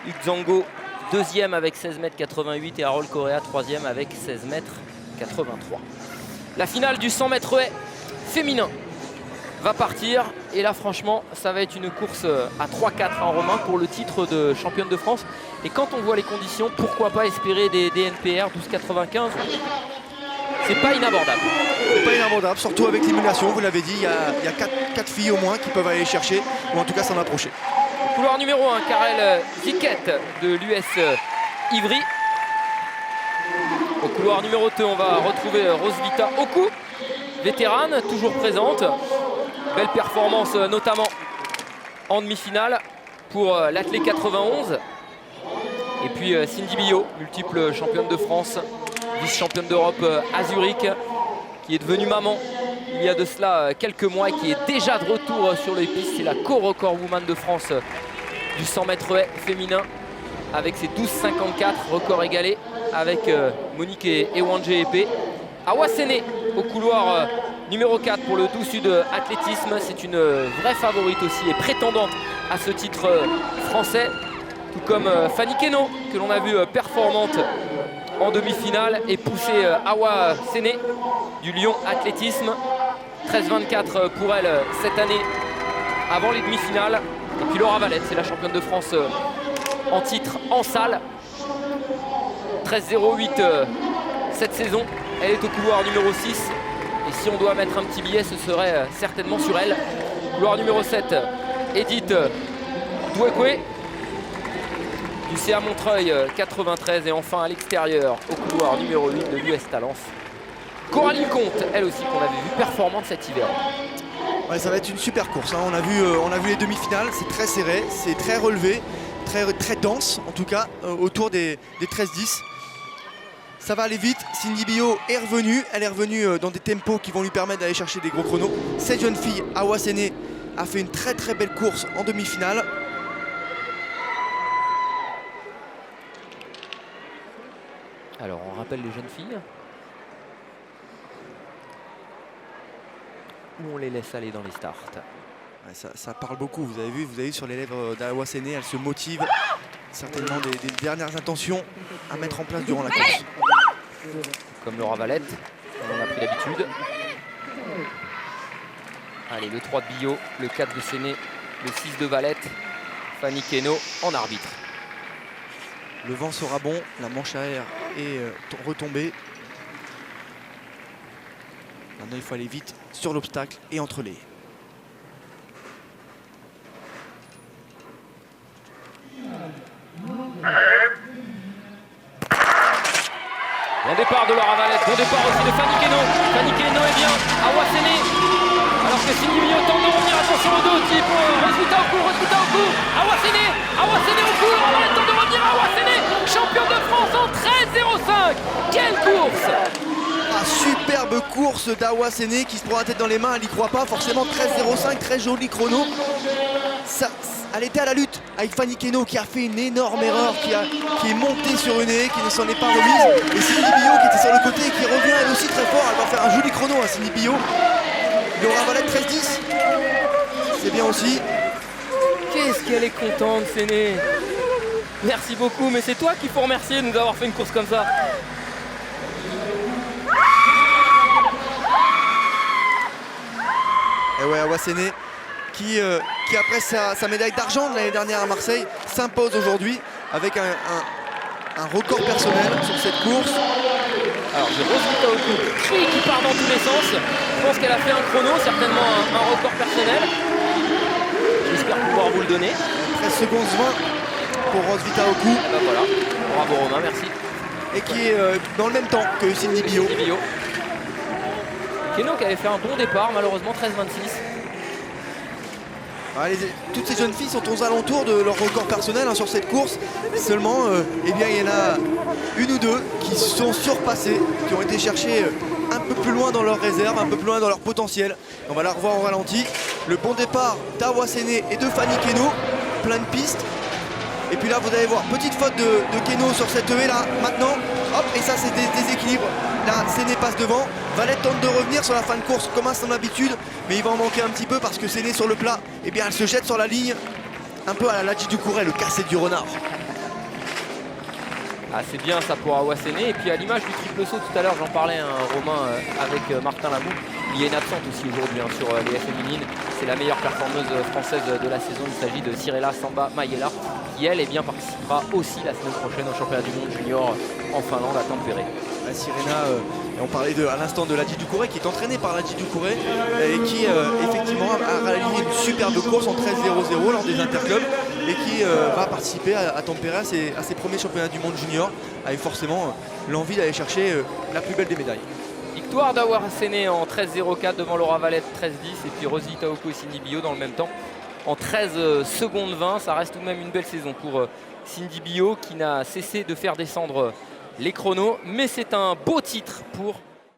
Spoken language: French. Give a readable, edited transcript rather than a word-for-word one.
Uxango, deuxième avec 16,88 m et Harold Correa, troisième avec 16,83 m. La finale du 100 mètres haies féminin va partir. Et là, franchement, ça va être une course à 3-4 en romain pour le titre de championne de France. Et quand on voit les conditions, pourquoi pas espérer des NPR 12,95 ? C'est pas inabordable. C'est pas inabordable, surtout avec l'élimination, vous l'avez dit, il y a 4 filles au moins qui peuvent aller chercher, ou en tout cas s'en approcher. Couloir numéro 1, Karel Ziquette de l'US Ivry. Au couloir numéro 2, on va retrouver Rosvita Oku, vétérane, toujours présente. Belle performance notamment en demi-finale pour l'athlète 91. Et puis Cindy Billot, multiple championne de France, vice-championne d'Europe à Zurich, qui est devenue maman il y a de cela quelques mois et qui est déjà de retour sur les pistes. C'est la co-record woman de France du 100 mètres haies féminin avec ses 12,54, record égalé avec Monique Ewanje Epé. Awa Séné au couloir numéro 4 pour le 12 Sud athlétisme. C'est une vraie favorite aussi et prétendante à ce titre français. Tout comme Fanny Keno, que l'on a vu performante en demi-finale, et pousser Awa Séné du Lyon Athlétisme. 13,24 pour elle cette année avant les demi-finales. Et puis Laura Valette, c'est la championne de France en titre en salle. 13,08 cette saison. Elle est au couloir numéro 6. Et si on doit mettre un petit billet, ce serait certainement sur elle. Couloir numéro 7, Edith Douekwe du CA Montreuil 93. Et enfin à l'extérieur, au couloir numéro 8 de l'US Talence, Coraline Comte, elle aussi qu'on avait vu performante cet hiver. Ouais, ça va être une super course, hein. On a vu les demi-finales, c'est très serré, c'est très relevé, très dense en tout cas, autour des 13-10. Ça va aller vite. Cindy Billot est revenue, elle est revenue dans des tempos qui vont lui permettre d'aller chercher des gros chronos. Cette jeune fille, Awa Séné, a fait une très belle course en demi-finale. Alors on rappelle les jeunes filles, ou on les laisse aller dans les starts. Ouais, ça parle beaucoup, vous avez vu sur les lèvres d'Awa Séné, elle se motive. Certainement des dernières intentions à mettre en place durant la course. Comme Laura Valette, on a pris l'habitude. Allez, le 3 de Billot, le 4 de Séné, le 6 de Valette, Fanny Keno en arbitre. Le vent sera bon, la manche arrière est retombée. Maintenant, il faut aller vite sur l'obstacle et entre les. Bon départ de Laura Valette, bon départ aussi de Fanny Keno. Fanny Keno est bien, Awa Séné. Alors que Cindy Billot tente de revenir, attention au dos, type Rosvita Oku, Awa Séné au cou, Laura Valette tente de revenir, Awa Séné, championne de France en 13,05. Quelle course! Ah, superbe course d'Awa Séné qui se prend la tête dans les mains, elle n'y croit pas, forcément 13,05, très joli chrono. Elle était à la lutte avec Fanny Keno qui a fait une énorme erreur, qui est montée sur une haie, qui ne s'en est pas remise. Et Cindy Billot qui était sur le côté et qui revient elle aussi très fort, elle va faire un joli chrono à Cindy Billot. Laura Valette 13,10, c'est bien aussi. Qu'est-ce qu'elle est contente, Séné. Merci beaucoup, mais c'est toi qu'il faut remercier de nous avoir fait une course comme ça. Et ouais, Awa Séné qui après sa médaille d'argent de l'année dernière à Marseille s'impose aujourd'hui avec un record personnel sur cette course. Alors j'ai Rosvita Oku qui part dans tous les sens. Je pense qu'elle a fait un chrono, certainement un record personnel. J'espère pouvoir vous le donner. 13 secondes 20 pour Rosvita Oku. Ben voilà, bravo Romain, merci. Et qui est dans le même temps que Cindy Billot. Keno qui avait fait un bon départ, malheureusement 13,26. Toutes ces jeunes filles sont aux alentours de leur record personnel sur cette course. Seulement, eh bien, il y en a une ou deux qui sont surpassées, qui ont été cherchées un peu plus loin dans leur réserve, un peu plus loin dans leur potentiel. On va la revoir en ralenti. Le bon départ d'Awa Séné et de Fanny Keno, plein de pistes. Et puis là, vous allez voir, petite faute de Keno sur cette haie là, maintenant. Hop, et ça, c'est des déséquilibres. Là, Séné passe devant. Valette tente de revenir sur la fin de course comme à son habitude, mais il va en manquer un petit peu parce que Séné sur le plat, eh bien, elle se jette sur la ligne, un peu à la Ladji Doucouré, le cassé du renard. Ah, c'est bien ça pour Awasséné. Et puis à l'image du triple saut tout à l'heure, j'en parlais Romain avec Martin Lamou. Il y a une absente aussi aujourd'hui sur les féminines. C'est la meilleure performeuse française de la saison. Il s'agit de Cyrella Samba Mayela qui elle participera aussi la semaine prochaine au championnat du monde junior en Finlande à Tampere. Sirena, on parlait à l'instant de Ladji Doucouré qui est entraîné par Ladji Doucouré et qui effectivement a réalisé une superbe course en 13-0-0 lors des interclubs et qui va participer à Tampere à ses premiers championnats du monde junior avec forcément l'envie d'aller chercher la plus belle des médailles. Victoire d'Awasséné en 13-04 devant Laura Valette 13-10 et puis Rosvita Oko et Cindy Bio dans le même temps en 13 secondes 20. Ça reste tout de même une belle saison pour Cindy Bio qui n'a cessé de faire descendre les chronos, mais c'est un beau titre pour